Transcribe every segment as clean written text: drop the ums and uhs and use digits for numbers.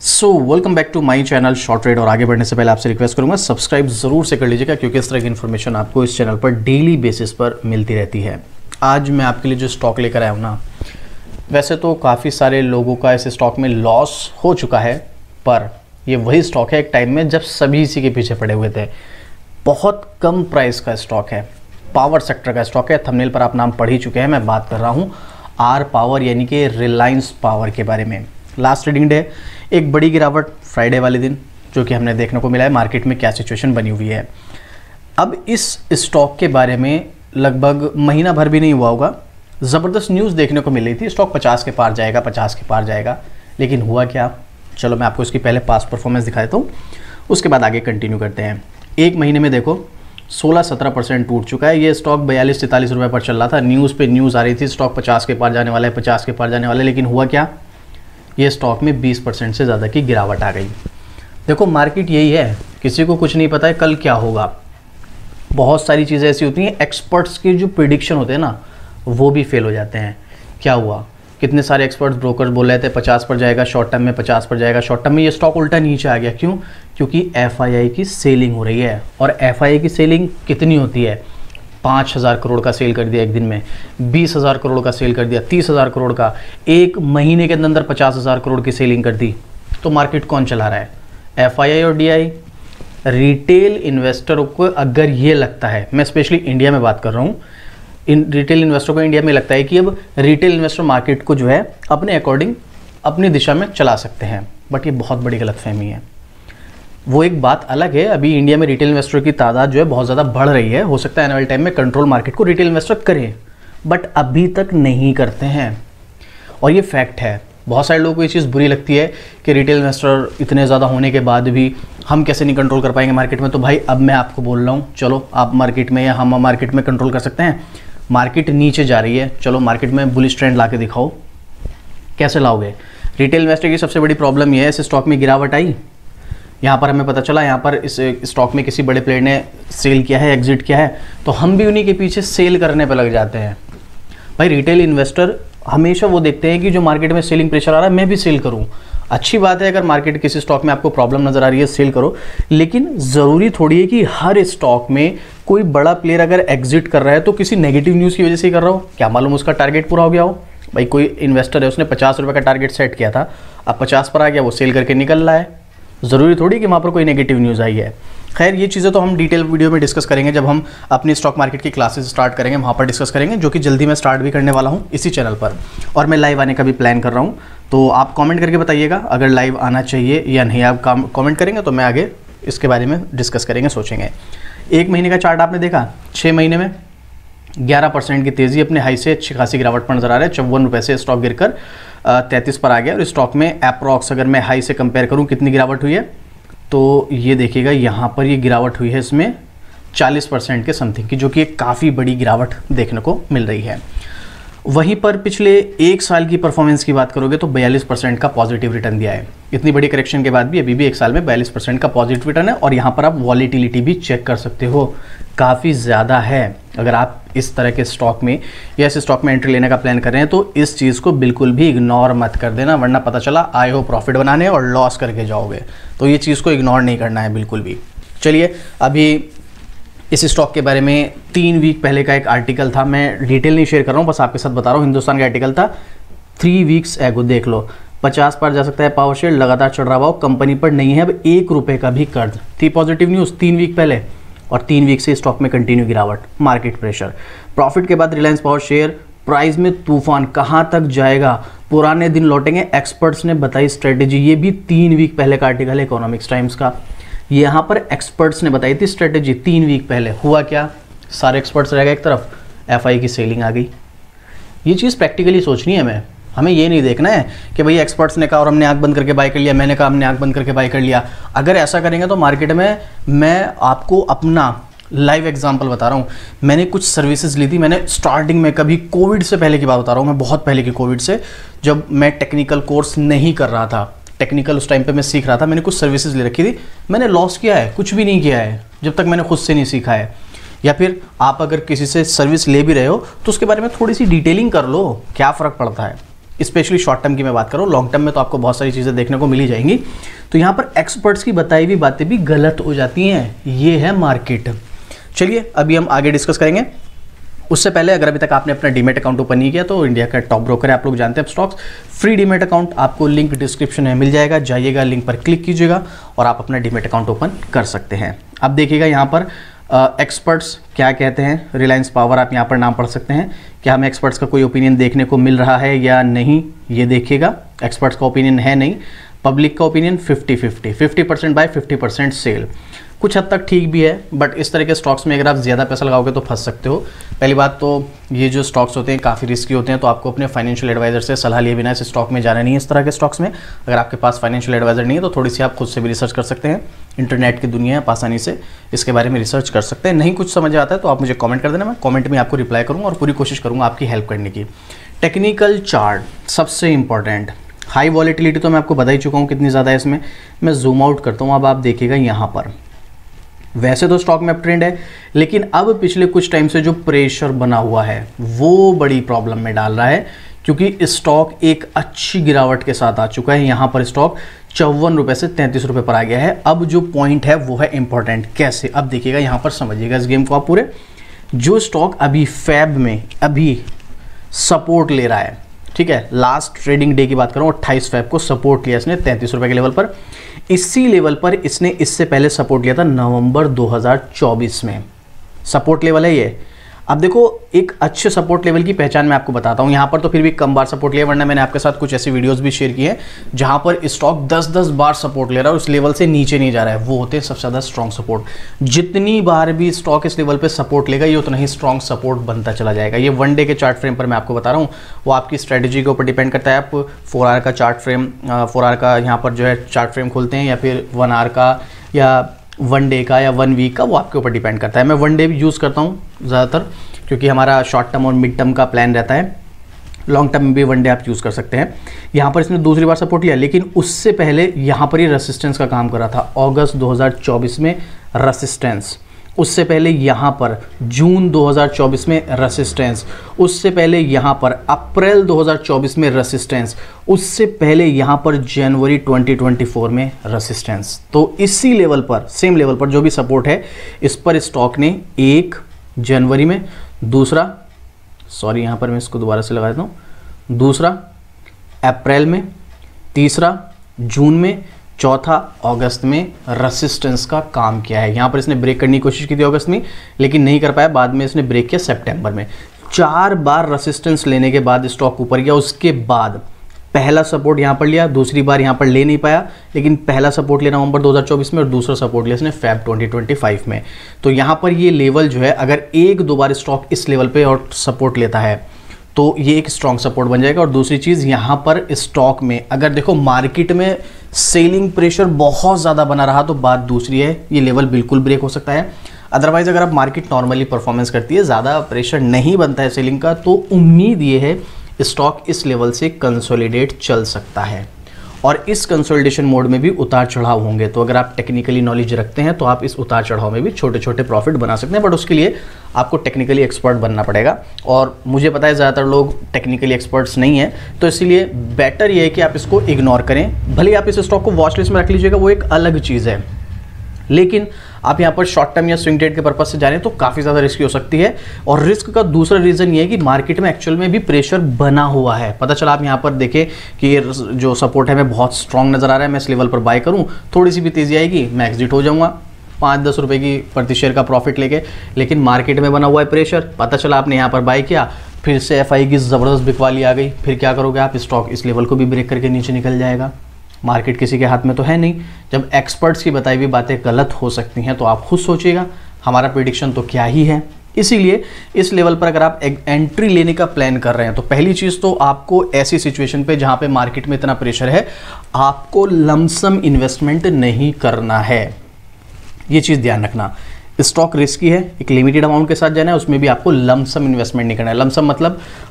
Welcome back to my channel short trade. और आगे बढ़ने से पहले आपसे रिक्वेस्ट करूंगा सब्सक्राइब जरूर से कर लीजिएगा, क्योंकि इस तरह की इन्फॉर्मेशन आपको इस चैनल पर डेली बेसिस पर मिलती रहती है। आज मैं आपके लिए जो स्टॉक लेकर आया हूँ ना, वैसे तो काफ़ी सारे लोगों का इस स्टॉक में लॉस हो चुका है, पर ये वही स्टॉक है एक टाइम में जब सभी इसी के पीछे पड़े हुए थे। बहुत कम प्राइस का स्टॉक है, पावर सेक्टर का स्टॉक है। थंबनेल पर आप नाम पढ़ ही चुके हैं, मैं बात कर रहा हूँ आर पावर यानी कि रिलायंस पावर के बारे में। लास्ट ट्रेडिंग डे एक बड़ी गिरावट फ्राइडे वाले दिन जो कि हमने देखने को मिला है। मार्केट में क्या सिचुएशन बनी हुई है, अब इस स्टॉक के बारे में लगभग महीना भर भी नहीं हुआ होगा, ज़बरदस्त न्यूज़ देखने को मिल रही थी स्टॉक 50 के पार जाएगा, 50 के पार जाएगा। लेकिन हुआ क्या, चलो मैं आपको इसकी पहले पास्ट परफॉर्मेंस दिखा देता हूँ, उसके बाद आगे कंटिन्यू करते हैं। एक महीने में देखो 16-17% टूट चुका है। ये स्टॉक 42-43 रुपये पर चल रहा था। न्यूज़ पे न्यूज़ आ रही थी स्टॉक 50 के पार जाने वाला है, 50 के पार जाने वाला है। लेकिन हुआ क्या, ये स्टॉक में 20% से ज़्यादा की गिरावट आ गई। देखो मार्केट यही है, किसी को कुछ नहीं पता है कल क्या होगा। बहुत सारी चीज़ें ऐसी होती हैं, एक्सपर्ट्स के जो प्रिडिक्शन होते हैं ना, वो भी फेल हो जाते हैं। क्या हुआ, कितने सारे एक्सपर्ट्स ब्रोकर्स बोल रहे थे 50 पर जाएगा शॉर्ट टर्म में, 50 पर जाएगा शॉर्ट टर्म में। ये स्टॉक उल्टा नीचे आ गया। क्यों? क्योंकि एफआईआई की सेलिंग हो रही है। और एफआईआई की सेलिंग कितनी होती है? 5,000 करोड़ का सेल कर दिया एक दिन में, 20,000 करोड़ का सेल कर दिया, 30,000 करोड़ का, एक महीने के अंदर 50,000 करोड़ की सेलिंग कर दी। तो मार्केट कौन चला रहा है? एफआईआई और डीआई। रिटेल इन्वेस्टरों को अगर ये लगता है, मैं स्पेशली इंडिया में बात कर रहा हूँ, रिटेल इन्वेस्टर को इंडिया में लगता है कि अब रिटेल इन्वेस्टर मार्केट को जो है अपने अकॉर्डिंग अपनी दिशा में चला सकते हैं, बट ये बहुत बड़ी गलतफहमी है। वो एक बात अलग है, अभी इंडिया में रिटेल इन्वेस्टर की तादाद जो है बहुत ज़्यादा बढ़ रही है। हो सकता है आने वाले टाइम में कंट्रोल मार्केट को रिटेल इन्वेस्टर करें, बट अभी तक नहीं करते हैं। और ये फैक्ट है। बहुत सारे लोगों को ये चीज़ बुरी लगती है कि रिटेल इन्वेस्टर इतने ज़्यादा होने के बाद भी हम कैसे नहीं कंट्रोल कर पाएंगे मार्केट में। तो भाई अब मैं आपको बोल रहा हूँ, चलो आप मार्केट में या हम मार्केट में कंट्रोल कर सकते हैं। मार्केट नीचे जा रही है, चलो मार्केट में बुलिश ट्रेंड ला के दिखाओ। कैसे लाओगे? रिटेल इन्वेस्टर की सबसे बड़ी प्रॉब्लम यह है, इस स्टॉक में गिरावट आई, यहाँ पर हमें पता चला यहाँ पर इस स्टॉक में किसी बड़े प्लेयर ने सेल किया है, एग्जिट किया है, तो हम भी उन्हीं के पीछे सेल करने पर लग जाते हैं। भाई रिटेल इन्वेस्टर हमेशा वो देखते हैं कि जो मार्केट में सेलिंग प्रेशर आ रहा है मैं भी सेल करूँ। अच्छी बात है अगर मार्केट किसी स्टॉक में आपको प्रॉब्लम नज़र आ रही है सेल करो, लेकिन ज़रूरी थोड़ी है कि हर स्टॉक में कोई बड़ा प्लेयर अगर एग्जिट कर रहा है तो किसी नेगेटिव न्यूज़ की वजह से ही कर रहा हो। क्या मालूम उसका टारगेट पूरा हो गया हो। भाई कोई इन्वेस्टर है, उसने 50 रुपये का टारगेट सेट किया था, अब 50 पर आ गया, वो सेल करके निकल रहा है। ज़रूरी थोड़ी कि वहाँ पर कोई नेगेटिव न्यूज़ आई है। खैर ये चीज़ें तो हम डिटेल वीडियो में डिस्कस करेंगे जब हम अपनी स्टॉक मार्केट की क्लासेस स्टार्ट करेंगे, वहाँ पर डिस्कस करेंगे, जो कि जल्दी मैं स्टार्ट भी करने वाला हूँ इसी चैनल पर। और मैं लाइव आने का भी प्लान कर रहा हूँ, तो आप कमेंट करके बताइएगा अगर लाइव आना चाहिए या नहीं। आप कमेंट करेंगे तो मैं आगे इसके बारे में डिस्कस करेंगे, सोचेंगे। एक महीने का चार्ट आपने देखा, 6 महीने में 11% की तेज़ी, अपने हाई से अच्छी खासी गिरावट पर नजर आ रहा है। 54 रुपये से स्टॉक गिरकर 33 पर आ गया। और स्टॉक में अप्रॉक्स अगर मैं हाई से कंपेयर करूँ कितनी गिरावट हुई है, तो ये देखिएगा यहाँ पर ये गिरावट हुई है इसमें 40% के समथिंग की, जो कि एक काफ़ी बड़ी गिरावट देखने को मिल रही है। वहीं पर पिछले एक साल की परफॉर्मेंस की बात करोगे तो 42% का पॉजिटिव रिटर्न दिया है। इतनी बड़ी करेक्शन के बाद भी अभी भी एक साल में 42% का पॉजिटिव रिटर्न है। और यहाँ पर आप वॉलीटिलिटी भी चेक कर सकते हो, काफ़ी ज़्यादा है। अगर आप इस तरह के स्टॉक में या इस स्टॉक में एंट्री लेने का प्लान कर रहे हैं तो इस चीज़ को बिल्कुल भी इग्नोर मत कर देना, वरना पता चला आए हो प्रॉफिट बनाने और लॉस करके जाओगे। तो ये चीज़ को इग्नोर नहीं करना है बिल्कुल भी। चलिए अभी इस स्टॉक के बारे में 3 वीक पहले का एक आर्टिकल था, मैं डिटेल नहीं शेयर कर रहा हूँ, बस आपके साथ बता रहा हूँ। हिंदुस्तान का आर्टिकल था 3 वीक्स एगो, देख लो 50 पर जा सकता है पावर शेयर, लगातार चढ़ रहा हुआ, कंपनी पर नहीं है अब 1 रुपये का भी कर्ज। थी पॉजिटिव न्यूज़ 3 वीक पहले, और 3 वीक से स्टॉक में कंटिन्यू गिरावट, मार्केट प्रेशर। प्रॉफिट के बाद रिलायंस पावर शेयर प्राइस में तूफान, कहाँ तक जाएगा, पुराने दिन लौटेंगे, एक्सपर्ट्स ने बताई स्ट्रेटेजी। ये भी 3 वीक पहले का आर्टिकल है इकोनॉमिक्स टाइम्स का। यहाँ पर एक्सपर्ट्स ने बताई थी स्ट्रेटेजी 3 वीक पहले। हुआ क्या, सारे एक्सपर्ट्स रह गए एक तरफ, एफआई की सेलिंग आ गई। ये चीज़ प्रैक्टिकली सोचनी है हमें ये नहीं देखना है कि भाई एक्सपर्ट्स ने कहा और हमने आंख बंद करके बाय कर लिया, मैंने कहा हमने आंख बंद करके बाय कर लिया। अगर ऐसा करेंगे तो मार्केट में, मैं आपको अपना लाइव एग्जांपल बता रहा हूँ, मैंने कुछ सर्विसेज ली थी। मैंने स्टार्टिंग में, कभी कोविड से पहले की बात बता रहा हूँ मैं, बहुत पहले की कोविड से, जब मैं टेक्निकल कोर्स नहीं कर रहा था, टेक्निकल उस टाइम पे मैं सीख रहा था, मैंने कुछ सर्विसेज ले रखी थी। मैंने लॉस किया है, कुछ भी नहीं किया है जब तक मैंने खुद से नहीं सीखा है। या फिर आप अगर किसी से सर्विस ले भी रहे हो तो उसके बारे में थोड़ी सी डिटेलिंग कर लो, क्या फ़र्क पड़ता है। स्पेशली शॉर्ट टर्म की मैं बात करूँ, लॉन्ग टर्म में तो आपको बहुत सारी चीज़ें देखने को मिली जाएंगी। तो यहाँ पर एक्सपर्ट्स की बताई हुई बातें भी गलत हो जाती हैं। ये है मार्केट। चलिए अभी हम आगे डिस्कस करेंगे। उससे पहले अगर अभी तक आपने अपना डीमेट अकाउंट ओपन नहीं किया तो इंडिया का टॉप ब्रोकर है, आप लोग जानते हैं स्टॉक्स। फ्री डीमेट अकाउंट आपको लिंक डिस्क्रिप्शन में मिल जाएगा, जाइएगा लिंक पर क्लिक कीजिएगा और आप अपना डीमेट अकाउंट ओपन कर सकते हैं। अब देखिएगा यहाँ पर एक्सपर्ट्स क्या कहते हैं। रिलायंस पावर आप यहाँ पर नाम पढ़ सकते हैं। क्या हमें एक्सपर्ट्स का कोई ओपिनियन देखने को मिल रहा है या नहीं, ये देखिएगा। एक्सपर्ट्स का ओपिनियन है नहीं। पब्लिक का ओपिनियन 50-50, 50% बाय 50% सेल। कुछ हद तक ठीक भी है, बट इस तरह के स्टॉक्स में अगर आप ज़्यादा पैसा लगाओगे तो फंस सकते हो। पहली बात तो ये जो स्टॉक्स होते हैं काफ़ी रिस्की होते हैं, तो आपको अपने फाइनेंशियल एडवाइजर से सलाह लिए बिना इस स्टॉक में जाना नहीं है। इस तरह के स्टॉक्स में अगर आपके पास फाइनेंशियल एडवाइजर नहीं है तो थोड़ी सी आप खुद से भी रिसर्च कर सकते हैं। इंटरनेट की दुनिया है, आप आसानी से इसके बारे में रिसर्च कर सकते हैं। नहीं कुछ समझ आता है तो आप मुझे कॉमेंट कर देना, मैं कॉमेंट में आपको रिप्लाई करूँगा और पूरी कोशिश करूँगा आपकी हेल्प करने की। टेक्निकल चार्ट सबसे इंपॉर्टेंट। हाई वॉलेटिलिटी तो मैं आपको बता ही चुका हूँ कितनी ज़्यादा है इसमें। मैं जूम आउट करता हूँ, अब आप देखिएगा यहाँ पर। वैसे तो स्टॉक में अप ट्रेंड है, लेकिन अब पिछले कुछ टाइम से जो प्रेशर बना हुआ है वो बड़ी प्रॉब्लम में डाल रहा है, क्योंकि स्टॉक एक अच्छी गिरावट के साथ आ चुका है। यहाँ पर स्टॉक 54 रुपये से 33 रुपये पर आ गया है। अब जो पॉइंट है वो है इंपॉर्टेंट। कैसे, अब देखिएगा यहाँ पर, समझिएगा इस गेम को आप पूरे। जो स्टॉक अभी फैब में अभी सपोर्ट ले रहा है, ठीक है, लास्ट ट्रेडिंग डे की बात करूँ 28 फैब को सपोर्ट लिया इसने 33 रुपये के लेवल पर। इसी लेवल पर इसने इससे पहले सपोर्ट लिया था नवंबर 2024 में। सपोर्ट लेवल है ये। अब देखो, एक अच्छे सपोर्ट लेवल की पहचान मैं आपको बताता हूँ। यहाँ पर तो फिर भी कम बार सपोर्ट लिया, वरना मैंने आपके साथ कुछ ऐसी वीडियोस भी शेयर की हैं जहाँ पर स्टॉक 10-10 बार सपोर्ट ले रहा है और उस लेवल से नीचे नहीं जा रहा है। वो होते हैं सबसे ज़्यादा स्ट्रॉन्ग सपोर्ट। जितनी बार भी स्टॉक इस लेवल पर सपोर्ट लेगा ये उतना ही स्ट्रॉन्ग सपोर्ट बनता चला जाएगा। ये 1 डे के चार्ट फ्रेम पर मैं आपको बता रहा हूँ, वो आपकी स्ट्रेटेजी के ऊपर डिपेंड करता है। आप 4 आवर का चार्ट फ्रेम, 4 आवर का यहाँ पर जो है चार्ट फ्रेम खोलते हैं या फिर 1 आवर का या 1 डे का या 1 वीक का, वो आपके ऊपर डिपेंड करता है। मैं 1 डे भी यूज़ करता हूँ ज़्यादातर, क्योंकि हमारा शॉर्ट टर्म और मिड टर्म का प्लान रहता है। लॉन्ग टर्म में भी 1 डे आप यूज़ कर सकते हैं। यहाँ पर इसने दूसरी बार सपोर्ट लिया, लेकिन उससे पहले यहाँ पर ये रेसिस्टेंस का काम कर रहा था। अगस्त 2024 में रेसिस्टेंस, उससे पहले यहाँ पर जून 2024 में रेसिस्टेंस, उससे पहले यहाँ पर अप्रैल 2024 में रेसिस्टेंस, उससे पहले यहाँ पर जनवरी 2024 में रेसिस्टेंस। तो इसी लेवल पर, सेम लेवल पर जो भी सपोर्ट है, इस पर स्टॉक ने 1 जनवरी में, दूसरा, सॉरी यहाँ पर मैं इसको दोबारा से लगा देता हूँ, दूसरा अप्रैल में, तीसरा जून में, चौथा अगस्त में रेसिस्टेंस का काम किया है। यहाँ पर इसने ब्रेक करने की कोशिश की थी अगस्त में, लेकिन नहीं कर पाया। बाद में इसने ब्रेक किया सितंबर में। 4 बार रेसिस्टेंस लेने के बाद स्टॉक ऊपर गया। उसके बाद पहला सपोर्ट यहाँ पर लिया, दूसरी बार यहाँ पर ले नहीं पाया, लेकिन पहला सपोर्ट लिया नवंबर 2024 में और दूसरा सपोर्ट लिया इसने फेब 2025 में। तो यहाँ पर ये लेवल जो है, अगर 1-2 बार स्टॉक इस लेवल पे और सपोर्ट लेता है तो ये एक स्ट्रॉन्ग सपोर्ट बन जाएगा। और दूसरी चीज़, यहाँ पर स्टॉक में अगर देखो मार्केट में सेलिंग प्रेशर बहुत ज़्यादा बना रहा तो बात दूसरी है, ये लेवल बिल्कुल ब्रेक हो सकता है। अदरवाइज़ अगर आप मार्केट नॉर्मली परफॉर्मेंस करती है, ज़्यादा प्रेशर नहीं बनता है सेलिंग का, तो उम्मीद ये है स्टॉक इस लेवल से कंसोलिडेट चल सकता है। और इस कंसोलिडेशन मोड में भी उतार चढ़ाव होंगे। तो अगर आप टेक्निकली नॉलेज रखते हैं तो आप इस उतार चढ़ाव में भी छोटे छोटे प्रॉफिट बना सकते हैं, बट उसके लिए आपको टेक्निकली एक्सपर्ट बनना पड़ेगा। और मुझे पता है ज़्यादातर लोग टेक्निकली एक्सपर्ट्स नहीं हैं, तो इसीलिए बेटर ये है कि आप इसको इग्नोर करें। भले आप इस स्टॉक को वॉच लिस्ट में रख लीजिएगा, वो एक अलग चीज़ है, लेकिन आप यहाँ पर शॉर्ट टर्म या स्विंग ट्रेड के पर्पज से जा रहे हैं तो काफ़ी ज़्यादा रिस्की हो सकती है। और रिस्क का दूसरा रीज़न ये है कि मार्केट में एक्चुअल में भी प्रेशर बना हुआ है। पता चला आप यहाँ पर देखें कि ये जो सपोर्ट है मैं बहुत स्ट्रॉन्ग नज़र आ रहा है, मैं इस लेवल पर बाय करूँ, थोड़ी सी भी तेज़ी आएगी मैं एग्जिट हो जाऊँगा 5-10 रुपये की प्रति शेयर का प्रॉफिट लेके। लेकिन मार्केट में बना हुआ है प्रेशर, पता चला आपने यहाँ पर बाय किया, फिर से FI की ज़बरदस्त बिकवाली आ गई, फिर क्या करोगे आप? स्टॉक इस लेवल को भी ब्रेक करके नीचे निकल जाएगा। मार्केट किसी के हाथ में तो है नहीं। जब एक्सपर्ट्स की बताई हुई बातें गलत हो सकती हैं तो आप खुद सोचिएगा हमारा प्रेडिक्शन तो क्या ही है। इसीलिए इस लेवल पर अगर आप एंट्री लेने का प्लान कर रहे हैं तो पहली चीज़ तो आपको ऐसी सिचुएशन पे जहाँ पे मार्केट में इतना प्रेशर है, आपको लमसम इन्वेस्टमेंट नहीं करना है। ये चीज़ ध्यान रखना। स्टॉक रिस्की है, एक लिमिटेड अमाउंट के साथ जाना है, उसमें भी आपको लमसम इन्वेस्टमेंट नहीं करना है। लमसम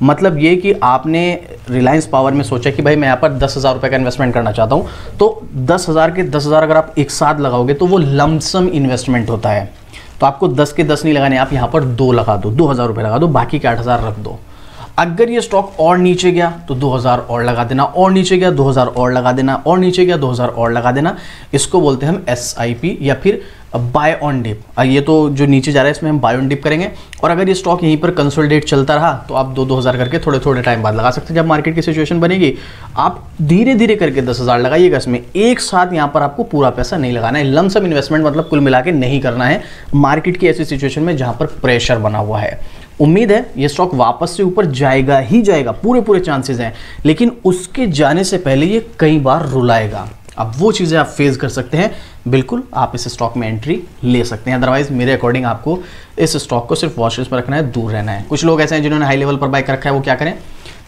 मतलब ये कि आपने रिलायंस पावर में सोचा कि भाई मैं यहाँ पर 10,000 रुपये का इन्वेस्टमेंट करना चाहता हूँ, तो 10,000 के 10,000 अगर आप एक साथ लगाओगे तो वो लमसम इन्वेस्टमेंट होता है। तो आपको 10 के 10 नहीं लगाने, आप यहाँ पर 2 लगा दो, 2,000 रुपये लगा दो, बाकी के 8,000 रख दो। अगर ये स्टॉक और नीचे गया तो 2000 और लगा देना, और नीचे गया 2000 और लगा देना, और नीचे गया 2000 और लगा देना। इसको बोलते हैं हम SIP या फिर बाय ऑन डिप। ये तो जो नीचे जा रहा है इसमें हम बाय ऑन डिप करेंगे। और अगर ये स्टॉक यहीं पर कंसोलिडेट चलता रहा तो आप 2-2000 करके थोड़े थोड़े टाइम बाद लगा सकते हैं। जब मार्केट की सिचुएशन बनेगी आप धीरे धीरे करके 10,000 लगाइएगा इसमें। एक साथ यहाँ पर आपको पूरा पैसा नहीं लगाना है। लमसम इन्वेस्टमेंट मतलब कुल मिला के नहीं करना है मार्केट की ऐसी सिचुएशन में जहां पर प्रेशर बना हुआ है। उम्मीद है ये स्टॉक वापस से ऊपर जाएगा ही जाएगा, पूरे चांसेस हैं, लेकिन उसके जाने से पहले ये कई बार रुलाएगा। अब वो चीज़ें आप फेस कर सकते हैं, बिल्कुल आप इस स्टॉक में एंट्री ले सकते हैं। अदरवाइज मेरे अकॉर्डिंग आपको इस स्टॉक को सिर्फ वॉच लिस्ट में रखना है, दूर रहना है। कुछ लोग ऐसे हैं जिन्होंने हाई लेवल पर बाय कर रखा है, वो क्या करें,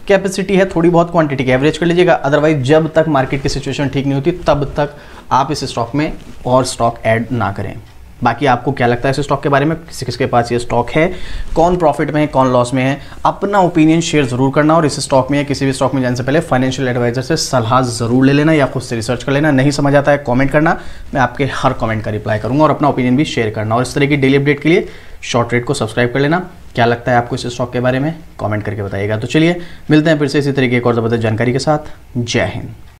कैपेसिटी है थोड़ी बहुत, क्वांटिटी की एवरेज कर लीजिएगा। अदरवाइज जब तक मार्केट की सिचुएशन ठीक नहीं होती तब तक आप इस स्टॉक में और स्टॉक ऐड ना करें। बाकी आपको क्या लगता है इस स्टॉक के बारे में, किसी किसके पास ये स्टॉक है, कौन प्रॉफिट में है, कौन लॉस में है, अपना ओपिनियन शेयर जरूर करना। और इस स्टॉक में या किसी भी स्टॉक में जाने से पहले फाइनेंशियल एडवाइजर से सलाह जरूर ले लेना या खुद से रिसर्च कर लेना। नहीं समझ आता है कमेंट करना, मैं आपके हर कमेंट का रिप्लाई करूंगा, और अपना ओपिनियन भी शेयर करना। और इस तरह की डेली अपडेट के लिए शॉर्ट ट्रेड को सब्सक्राइब कर लेना। क्या लगता है आपको इस स्टॉक के बारे में, कमेंट करके बताइएगा। तो चलिए मिलते हैं फिर से इसी तरीके एक और ज़बरदस्त जानकारी के साथ। जय हिंद।